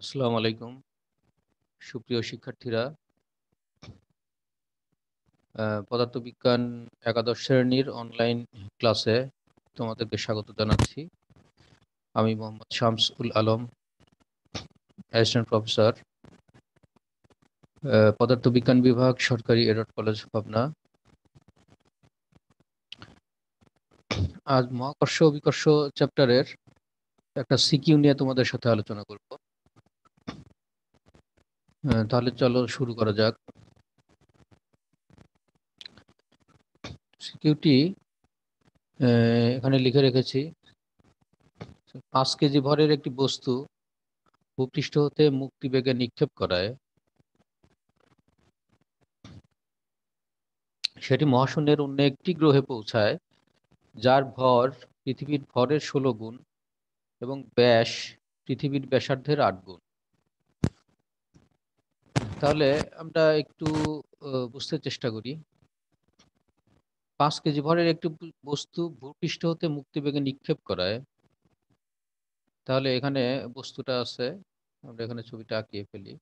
আসসালামু আলাইকুম সুপ্রিয় শিক্ষার্থীরা। পদার্থবিজ্ঞান একাদশ শ্রেণীর অনলাইন ক্লাসে তোমাদেরকে স্বাগত জানাচ্ছি। আমি মোহাম্মদ শামসুল আলম, অ্যাসিস্ট্যান্ট প্রফেসর, পদার্থবিজ্ঞান বিভাগ, সরকারি এডট কলেজ পাবনা। আজ মহাকর্ষ অভিকর্ষ চ্যাপ্টারের একটা সিকিউ নিয়ে তোমাদের সাথে আলোচনা করব। তাহলে চলো শুরু করা যাক। সিকিউটি এখানে লিখে রেখেছি। 5 কেজি ভরের একটি বস্তু ভূপৃষ্ঠ হতে মুক্তিবেগে নিক্ষেপ করায় সেটি মহাশূন্যের অন্য একটি গ্রহে পৌঁছায়, যার ভর পৃথিবীর ভরের 16 গুণ এবং ব্যাস পৃথিবীর ব্যাসার্ধের 8 গুণ। তাহলে আমরা একটু বুঝতে চেষ্টা করি। 5 কেজি ভরের একটি বস্তু ভূপৃষ্ঠ হতে মুক্তিবেগে নিক্ষেপ করায়, তাহলে এখানে বস্তুটা আছে, আমরা এখানে ছবিটা আঁকিয়ে ফেলি।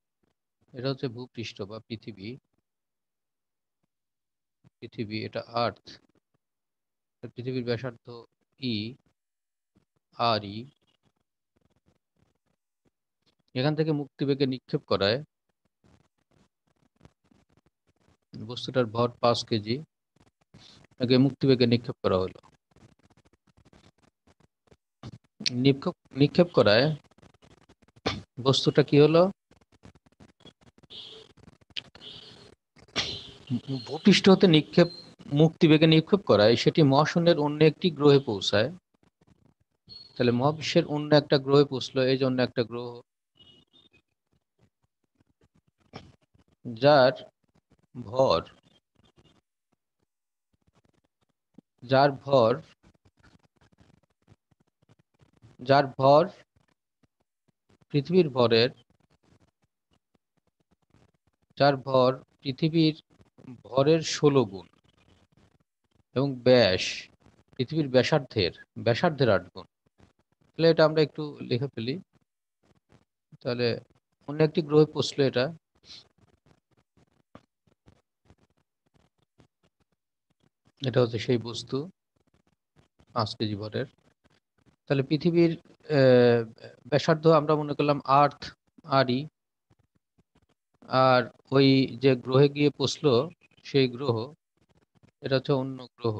এটা হচ্ছে ভূপৃষ্ঠ বা পৃথিবী। পৃথিবী এটা আর্থ। পৃথিবীর ব্যাসার্ধ ই আর ই। এখান থেকে মুক্তিবেগে নিক্ষেপ করায় বস্তুটার ভর 5 কেজি, তাকে মুক্তিবেগে নিক্ষেপ করা হলো। নিক্ষেপ করায় বস্তুটা কি হলো, ভূপৃষ্ঠ হতে মুক্তিবেগে নিক্ষেপ করায় সেটি মহাশূন্যের অন্য একটি গ্রহে পৌঁছায়। তাহলে মহাবিশ্বের অন্য একটা গ্রহে পৌঁছলো, এই জন্য একটা গ্রহ যার ভর যার ভর যার ভর পৃথিবীর ভরের যার ভর পৃথিবীর ভরের 16 গুণ এবং ব্যাস পৃথিবীর ব্যাসার্ধের 8 গুণ। তাহলে এটা আমরা একটু লিখে ফেলি। তাহলে অন্য একটি গ্রহে পৌঁছলো, এটা হচ্ছে সেই বস্তু 5 কেজি ভরের। তাহলে পৃথিবীর ব্যাসার্ধ আমরা মনে করলাম আর্থ আরই, আর ওই যে গ্রহে গিয়ে পৌঁছলো সেই গ্রহ, এটা হচ্ছে অন্য গ্রহ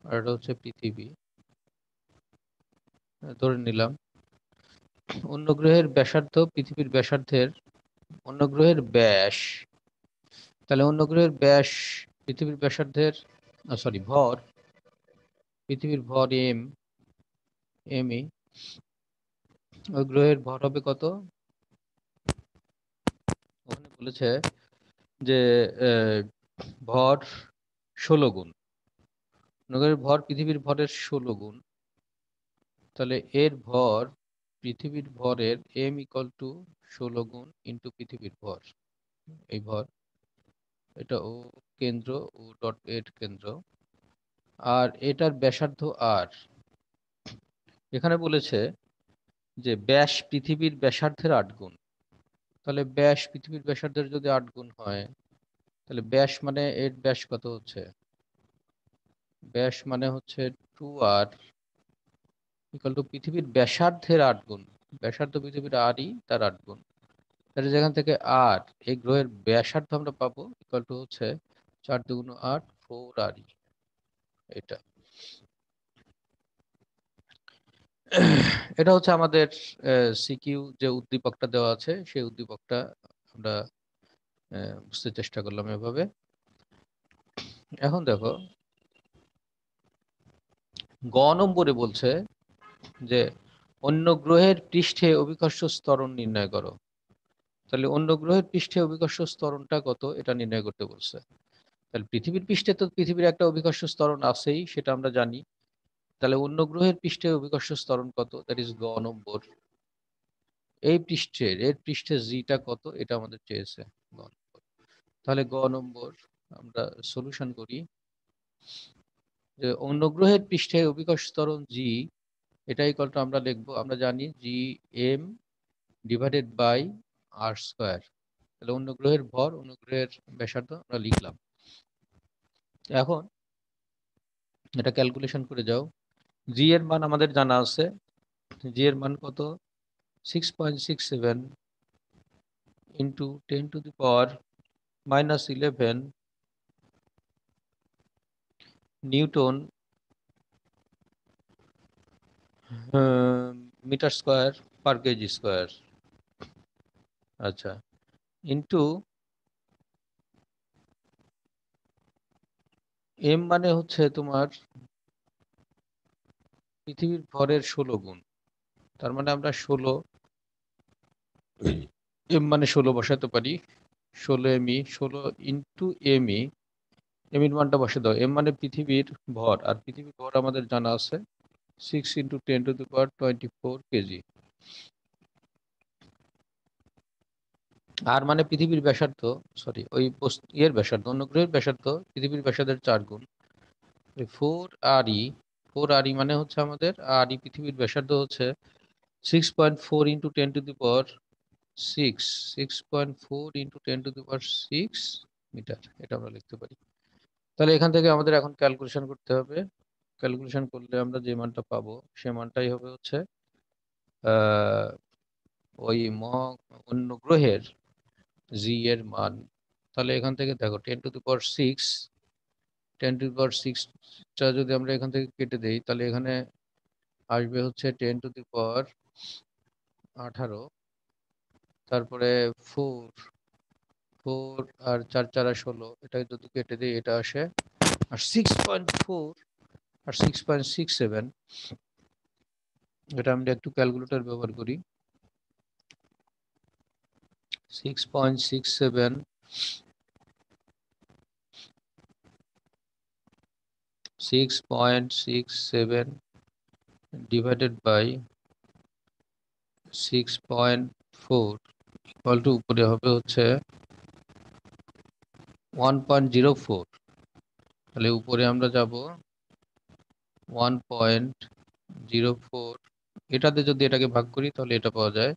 আর এটা হচ্ছে পৃথিবী ধরে নিলাম। অন্য গ্রহের ব্যাসার্ধ পৃথিবীর ব্যাসার্ধের, অন্য গ্রহের ব্যাস, তাহলে অন্য গ্রহের ব্যাস পৃথিবীর ব্যাসার্ধের ভর, পৃথিবীর ভর এমই, ওই গ্রহের ভর হবে কত? ওখানে বলেছে যে ভর 16 গুণ, গ্রহের ভর পৃথিবীর ভরের 16 গুণ। তাহলে এর ভর পৃথিবীর ভরের এম ইকুয়াল টু 16 গুণ ইন্টু পৃথিবীর ভর। এই ভর এটা ও কেন্দ্র, ও ডট এর কেন্দ্র, আর এটার ব্যাসার্ধ আর। এখানে বলেছে যে ব্যাস পৃথিবীর ব্যাসার্ধের 8 গুণ। তাহলে ব্যাস পৃথিবীর ব্যাসার্ধের যদি 8 গুণ হয়, তাহলে ব্যাস মানে এর ব্যাস কত হচ্ছে? ব্যাস মানে হচ্ছে 2r ইকুয়াল টু পৃথিবীর ব্যাসার্ধের 8 গুণ। ব্যাসার্ধ পৃথিবীর আরই, তার 8 গুণ। তাহলে যেখান থেকে আর এই গ্রহের ব্যাসার্ধ আমরা পাবো ইকুয়াল টু হচ্ছে 4 দুগুণ 8, 4rই। এটা এটা হচ্ছে আমাদের সিকিউ যে উদ্দীপকটা দেওয়া আছে, সেই উদ্দীপকটা আমরা বুঝতে চেষ্টা করলাম এভাবে। এখন দেখো গ নম্বরে বলছে যে অন্য গ্রহের পৃষ্ঠে অভিকর্ষ ত্বরণ নির্ণয় করো। তাহলে অন্য গ্রহের পৃষ্ঠে অভিকর্ষ ত্বরণটা কত এটা নির্ণয় করতে বলছে। তাহলে পৃথিবীর পৃষ্ঠে তো পৃথিবীর একটা অভিকর্ষ ত্বরণ আছেই, সেটা আমরা জানি। তাহলে অন্য গ্রহের পৃষ্ঠে অভিকর্ষ ত্বরণ কত, দ্যাট ইজ গ নম্বর। এর পৃষ্ঠে জিটা কত এটা আমাদের চেয়েছে গ নম্বর। তাহলে গ নম্বর আমরা সলিউশন করি যে অন্য গ্রহের পৃষ্ঠে অভিকর্ষ ত্বরণ জি, এটা ইকুয়াল টু আমরা লিখবো, আমরা জানি G M divided by R square. তাহলে অনুগ্রহের ভর অনুগ্রহের ব্যাসার্ধ আমরা লিখলাম। এখন এটা ক্যালকুলেশন করে যাও। জি এর মান আমাদের জানা আছে, জি এর মান কত, 6.67 into 10⁻⁻11 newton metre square per kg square. আচ্ছা, ইন্টু এম মানে হচ্ছে তোমার পৃথিবীর ভরের 16 গুণ। তার মানে আমরা 16, এম মানে 16 বসাতে পারি, 16 এমই, 16 ইন্টু এমই, এমির মানটা বসে দাও। এম মানে পৃথিবীর ভর, আর পৃথিবীর ভর আমাদের জানা আছে 6 × 10⁻24 কেজি। আর মানে পৃথিবীর ব্যাসার্ধ, সরি ওই এর ব্যাসার্ধ, অনুগ্রহের ব্যাসার্ধ পৃথিবীর ব্যাসার্ধের 4 গুণ। 4 RE, 4 RE মানে হচ্ছে আমাদের, RE পৃথিবীর ব্যাসার্ধ হচ্ছে 6.4 × 10⁻6, 6.4 × 10⁻6 মিটার, এটা আমরা লিখতে পারি। তাহলে এখান থেকে আমাদের এখন ক্যালকুলেশন করতে হবে। ক্যালকুলেশন করলে আমরা যে মানটা পাবো সে মানটাই হবে হচ্ছে ওই অন্য গ্রহের জি এর মান। তাহলে এখান থেকে দেখো 10⁻6, 10⁻6টা যদি আমরা এখান থেকে কেটে দেই তাহলে এখানে আসবে হচ্ছে 10⁻18, তারপরে 4 আর 4 × 4 = 16, এটা যদি কেটে দিই এটা আসে আর 6.4 আর 6.67। এটা আমরা একটু ক্যালকুলেটর ব্যবহার করি। 6.67 6.67 ডিভাইডেড বাই 6.4 ইকুয়াল টু উপরে হবে হচ্ছে 1.04। তাহলে উপরে আমরা যাব 1.04, এটাতে যদি এটাকে ভাগ করি তাহলে এটা পাওয়া যায়,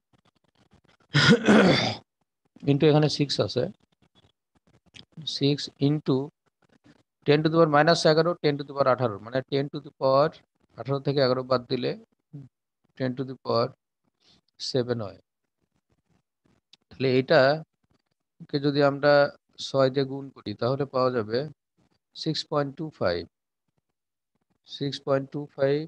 ইন্টু এখানে 6 আছে, 6 ইন্টু 10⁻−11, 10⁻18, মানে 10⁻18 থেকে 11 বাদ দিলে 10⁻7 হয়। তাহলে এটাকে যদি আমরা 6 দিয়ে গুণ করি তাহলে পাওয়া যাবে 6.25, 6.25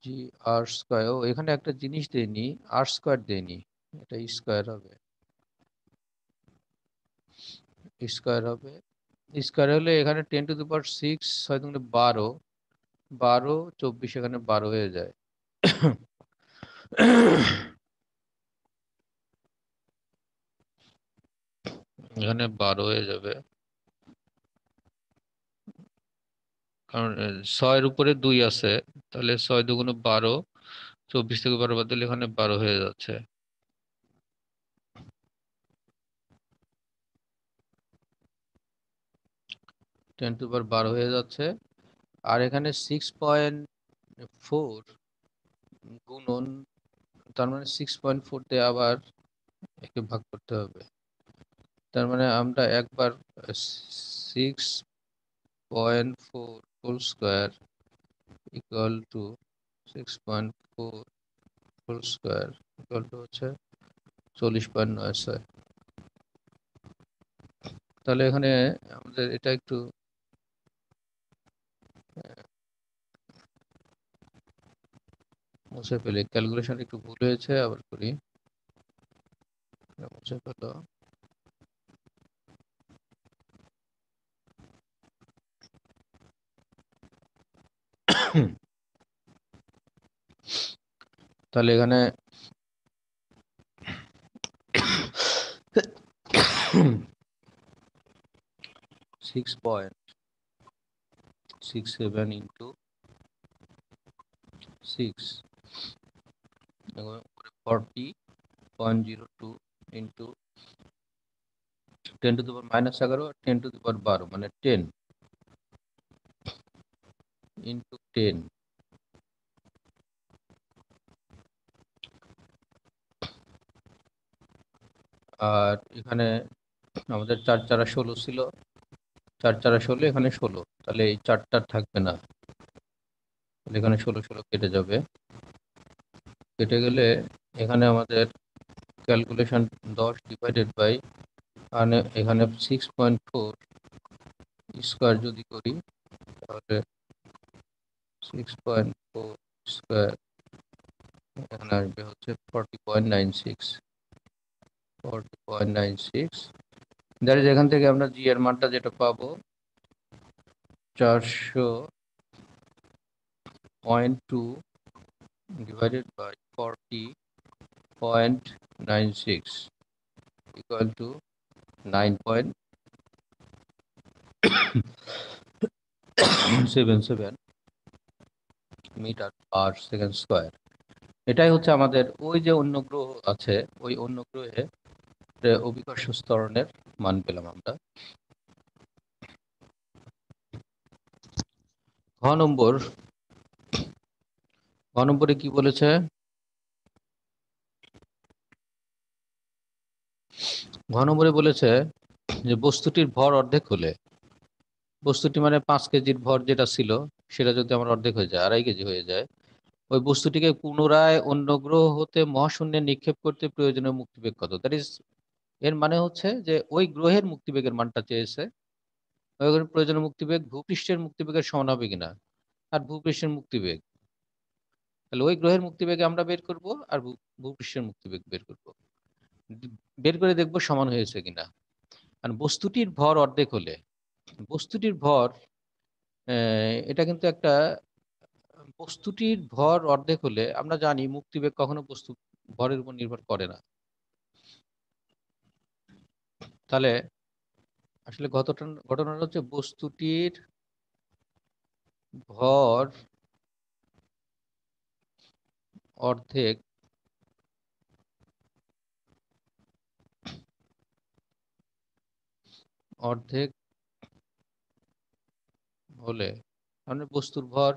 জি আর স্কয়ার। ও এখানে একটা জিনিস দেয়নি, আর স্কয়ার দেয়নি, এটা স্কয়ার হবে, স্কয়ার হবে। স্কয়ার হলে এখানে 10⁻6, 6 × 12, 12, 24, এখানে 12 হয়ে যায়। এখানে 12 হয়ে যাবে, কারণ 6-এর উপরে 2 আছে, তাহলে 6 × 2 = 12, 24 থেকে 12 বাদ দিলে এখানে 12 হয়ে যাচ্ছে। 10⁻12 হয়ে যাচ্ছে। আর এখানে 6.4 গুণন, তার মানে 6.4 দিয়ে আবার একে ভাগ করতে হবে। তার মানে আমরা একবার 6.4 whole square equal to 6.4 whole square equal to হচ্ছে 40.96। তাহলে এখানে আমাদের এটা একটু মুছে ফেলি, ক্যালকুলেশন একটু ভুল হয়েছে, আবার করি, মুছে ফেলো। তাহলে এখানে 6.67 ইন্টু 6 40.02 ইন্টু 10⁻−11, 10⁻12, মানে 10 ইন্টু 10, আর এখানে আমাদের 4 4 16 ছিল, 4 4 16, এখানে 16, তাহলে এই 4টা থাকবে না, তাহলে এখানে 16 16 কেটে যাবে। কেটে গেলে এখানে আমাদের ক্যালকুলেশন 10 ডিভাইডেড বাই, এখানে 6.4 স্কোয়ার যদি করি, তাহলে 6.4 স্কোয়ার এখানে আসবে হচ্ছে 40.96, 40.96। দ্যাট ইজ, এখান থেকে আমরা জি এর মানটা যেটা পাবো 400.2 divided by 40.96 equal to 9.77 metre per second square. এটাই হচ্ছে আমাদের ওই যে অন্য গ্রহ আছে, ওই অন্য গ্রহে অভিকর্ষ ত্বরণের মান পেলাম আমরা। ঘ নম্বর, ঘ নম্বরে কি বলেছে? ঘ নম্বরে বলেছে যে বস্তুটির ভর অর্ধেক হলে, বস্তুটি মানে 5 কেজির ভর যেটা ছিল সেটা যদি আমার অর্ধেক হয়ে যায়, 2.5 কেজি হয়ে যায়, ওই বস্তুটিকে পুনরায় অন্য গ্রহ হতে মহাশূন্যে নিক্ষেপ করতে প্রয়োজনীয় মুক্তিবেগ কত? দ্যাট ইজ, এর মানে হচ্ছে যে ওই গ্রহের মুক্তিবেগের মানটা চেয়েছে। ওই গ্রহের প্রয়োজনীয় মুক্তিবেগ ভূপৃষ্ঠের মুক্তিবেগের সমান হবে কিনা, আর ভূপৃষ্ঠের মুক্তিবেগ, তাহলে ওই গ্রহের মুক্তিবেগে আমরা বের করব, আর ভূপৃষ্ঠের মুক্তিবেগ বের করব, বের করে দেখব সমান হয়েছে কিনা। আর বস্তুটির ভর অর্ধেক হলে, বস্তুটির ভর, এটা কিন্তু একটা, বস্তুটির ভর অর্ধেক হলে আমরা জানি মুক্তিবেগ কখনো বস্তু ভরের উপর নির্ভর করে না। তাহলে আসলে ঘটনাটা হচ্ছে বস্তুটির ভর অর্ধেক অর্ধেক হলে, মানে বস্তুর ভর,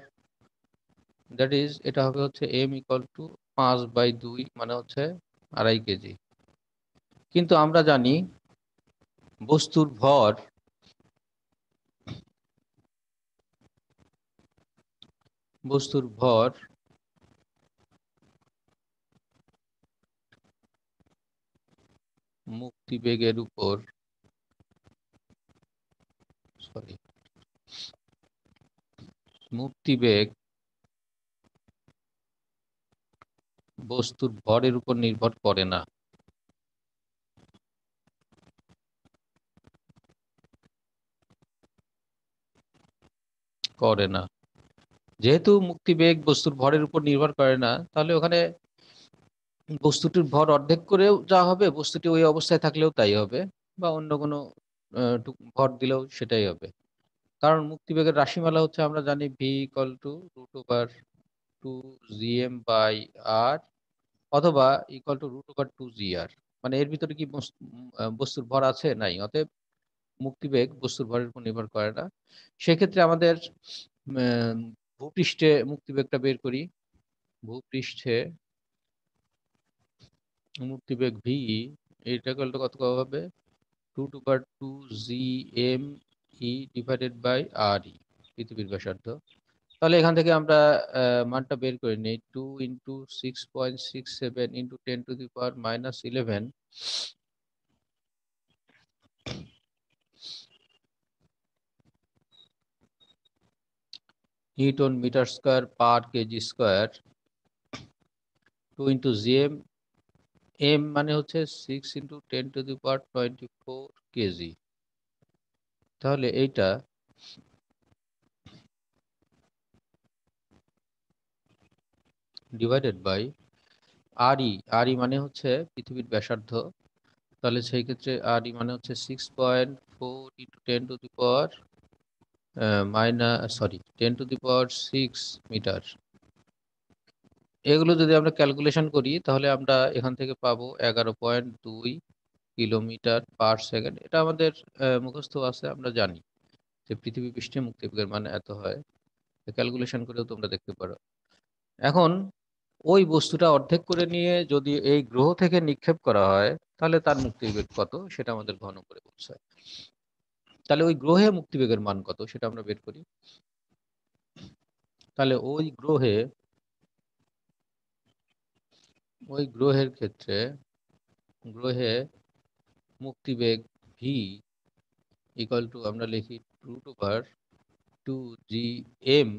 দ্যাট ইজ, এটা হবে হচ্ছে m ইকুয়াল টু 5/2, মানে হচ্ছে 2.5 কেজি। কিন্তু আমরা জানি বস্তুর ভর, বস্তুর ভর মুক্তিবেগের উপর, সরি, মুক্তিবেগ বস্তুর ভরের উপর নির্ভর করে না, করে না। যেহেতু মুক্তিবেগ বস্তুর ভরের উপর নির্ভর করে না, তাহলে ওখানে বস্তুটির ভর অর্ধেক করেও যা হবে, বস্তুটি ওই অবস্থায় থাকলেও তাই হবে, বা অন্য কোনো ভর দিলেও সেটাই হবে। কারণ মুক্তিবেগের রাশিমালা হচ্ছে আমরা জানি ভি ইকুয়াল টু √2 gm/r, অথবা ইকুয়াল টু √2 gr। মানে এর ভিতরে কি বস্তুর ভর আছে? নাই। অতএব মুক্তিবেগ বস্তুর ভরের উপর নির্ভর করে না। সেক্ষেত্রে আমাদের আহ, ভূপৃষ্ঠে মুক্তিবেগটা বের করি। ভূপৃষ্ঠে মুক্তিবেগ ভি, এটা করলে কত হবে? √2 gm/e ডিভাইডেড বাই আর ই, পৃথিবীর ব্যাসার্ধ। তাহলে এখান থেকে আমরা মানটা বের করে নিই, 2 × 6.67 × 10⁻11 newton metre square per kg square. 2 × gm, m মানে হচ্ছে 6 × 10⁻24 কেজি। তাহলে এইটা ডিভাইডেড বাই আর ই, আর ই মানে হচ্ছে পৃথিবীর ব্যাসার্ধ। তাহলে সেই ক্ষেত্রে আর ই মানে হচ্ছে 6.4 × 10⁻, সরি, 10⁻6 মিটার। এগুলো যদি আমরা ক্যালকুলেশন করি, তাহলে আমরা এখান থেকে পাবো 11.2 কিলোমিটার পার সেকেন্ড। এটা আমাদের মুখস্থ আছে, আমরা জানি যে পৃথিবী পৃষ্ঠে মুক্তিবেগের মান এত হয়। ক্যালকুলেশন করেও তোমরা দেখতে পারো। এখন ওই বস্তুটা অর্ধেক করে নিয়ে যদি এই গ্রহ থেকে নিক্ষেপ করা হয় তাহলে তার মুক্তিবেগ কত সেটা আমাদের ঘন করে বলছে। তাহলে ওই গ্রহে মুক্তিবেগের মান কত সেটা আমরা বের করি। তাহলে ওই গ্রহের ক্ষেত্রে গ্রহে মুক্তিবেগ ভি ইকুয়াল টু আমরা লিখি √2 g m,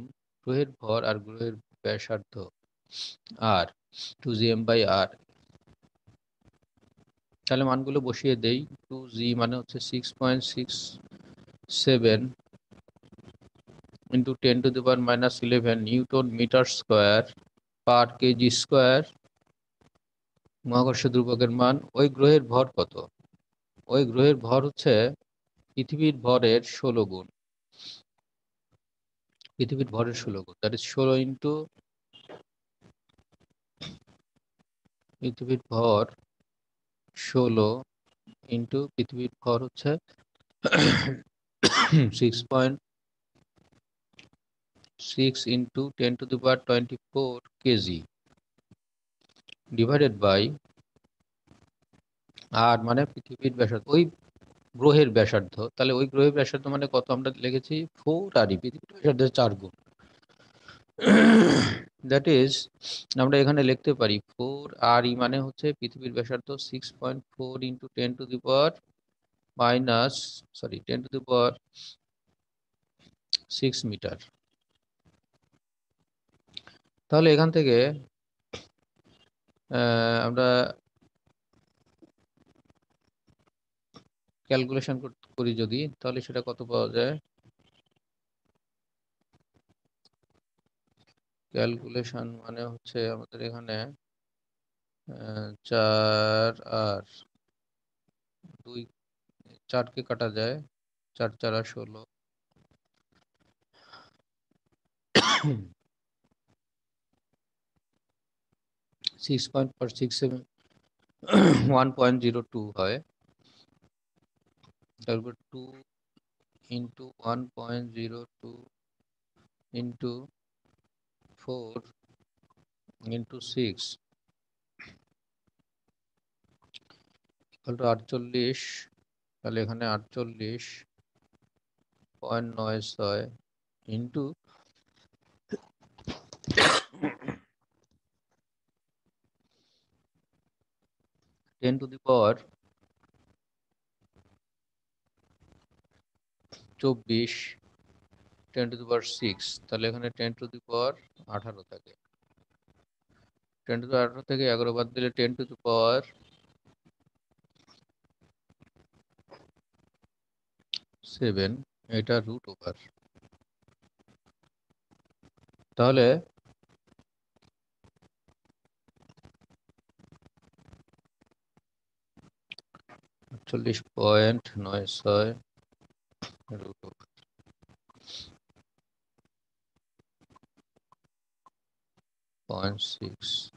গ্রহের ভর আর গ্রহের ব্যাসার্ধ আর 2 g m/r। তাহলে মানগুলো বসিয়ে দেই। 2g মানে হচ্ছে 6.67 into 10⁻⁻11 newton metre square per kg square. মহাকর্ষ ধ্রুবকের মান। ওই গ্রহের ভর কত? ওই গ্রহের ভর হচ্ছে পৃথিবীর ভরের 16 গুণ। পৃথিবীর ভরের 16 গুণ, দ্যাট ইজ 16 ইন্টু পৃথিবীর ভর 16 ইন্টু পৃথিবীর ভর হচ্ছে 6.6 ইন্টু 10⁻24 কেজি ডিভাইডেড বাই আর মানে পৃথিবীর ব্যাসার্ধ, ওই গ্রহের ব্যাসার্ধ। তাহলে ওই গ্রহের ব্যাসার্ধ মানে কত আমরা লিখেছি 4 আর পৃথিবীর ব্যাসার্ধের 4 গুণ। দ্যাট ইজ আমরা এখানে লিখতে পারি 4 মানে হচ্ছে পৃথিবীর ব্যাসার্ধ 6.4 ইন্টু 10⁻6 মিটার। তাহলে এখান থেকে আমরা ক্যালকুলেশন করি যদি, তাহলে সেটা কত পাওয়া যায়। ক্যালকুলেশন মানে হচ্ছে আমাদের এখানে 4 আর 2, 4কে কাটা যায়, 4×4=16, 6.67 1.02 হয়। তারপর 2 into 1.02 into 4 into 6 equal to 48। তাহলে এখানে 48.96 ইন্টু 10⁻24 10⁻6। তাহলে এখানে 10⁻18 থাকে। 10⁻18 থেকে 11 বাদ দিলে 10⁻7, এটা √। তাহলে 48.96 √0.6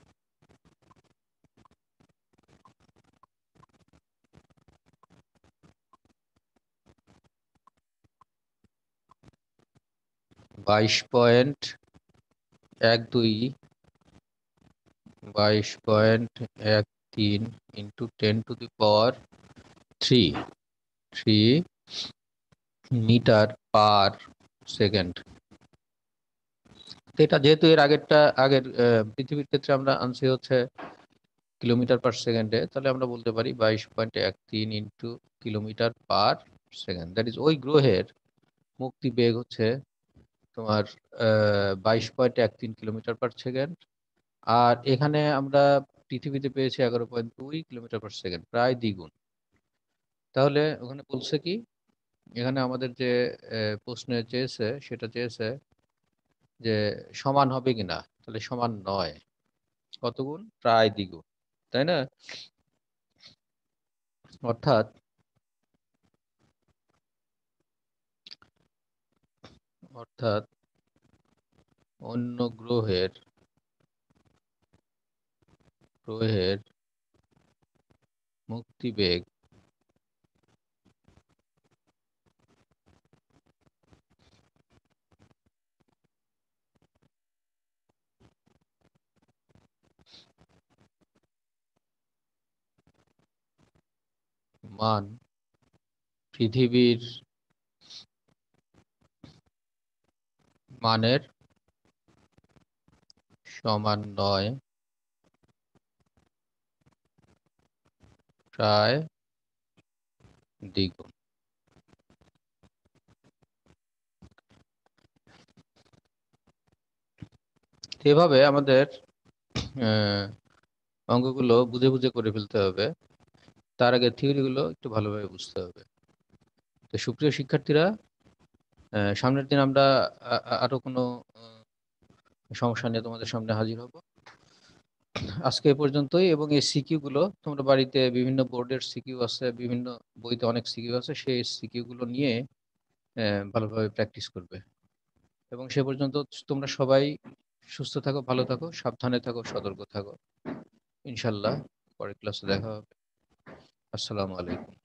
22.12 22.13 ইন্টু 10⁻3 মিটার পার সেকেন্ড। এটা যেহেতু এর আগের পৃথিবীর ক্ষেত্রে আমরা আনছি হচ্ছে কিলোমিটার পার সেকেন্ডে, তাহলে আমরা বলতে পারি 22.13 into kilometre per second. That is ওই গ্রহের মুক্তি বেগ হচ্ছে তোমার 22.13 কিলোমিটার পার সেকেন্ড। আর এখানে আমরা পৃথিবীতে পেয়েছি 11.2 কিলোমিটার পার সেকেন্ড, প্রায় দ্বিগুণ। তাহলে ওখানে বলছে কি, এখানে আমাদের যে প্রশ্নে চেয়েছে সেটা চেয়েছে যে সমান হবে কিনা। তাহলে সমান নয়, কত গুণ? প্রায় দ্বিগুণ, তাই না? অর্থাৎ অর্থাৎ অন্য গ্রহের মুক্তিবেগ মান পৃথিবীর মানের সমান নয়, প্রায় দ্বিগুণ। এভাবে আমাদের অঙ্কগুলো বুঝে বুঝে করে ফেলতে হবে। তার আগে থিওরিগুলো একটু ভালোভাবে বুঝতে হবে। তো সুপ্রিয় শিক্ষার্থীরা, সামনের দিন আমরা আরো কোনো সমস্যা নিয়ে তোমাদের সামনে হাজির হব। আজকে এ পর্যন্তই। এবং এই সিকিউ গুলো তোমরা বাড়িতে, বিভিন্ন বোর্ডের সিকিউ আছে, বিভিন্ন বইতে অনেক সিকিউ আছে, সেই সিকিউ গুলো নিয়ে ভালোভাবে প্র্যাকটিস করবে। এবং সে পর্যন্ত তোমরা সবাই সুস্থ থাকো, ভালো থাকো, সাবধানে থাকো, সতর্ক থাকো। ইনশাল্লাহ পরের ক্লাসে দেখা হবে। আসসালামু আলাইকুম।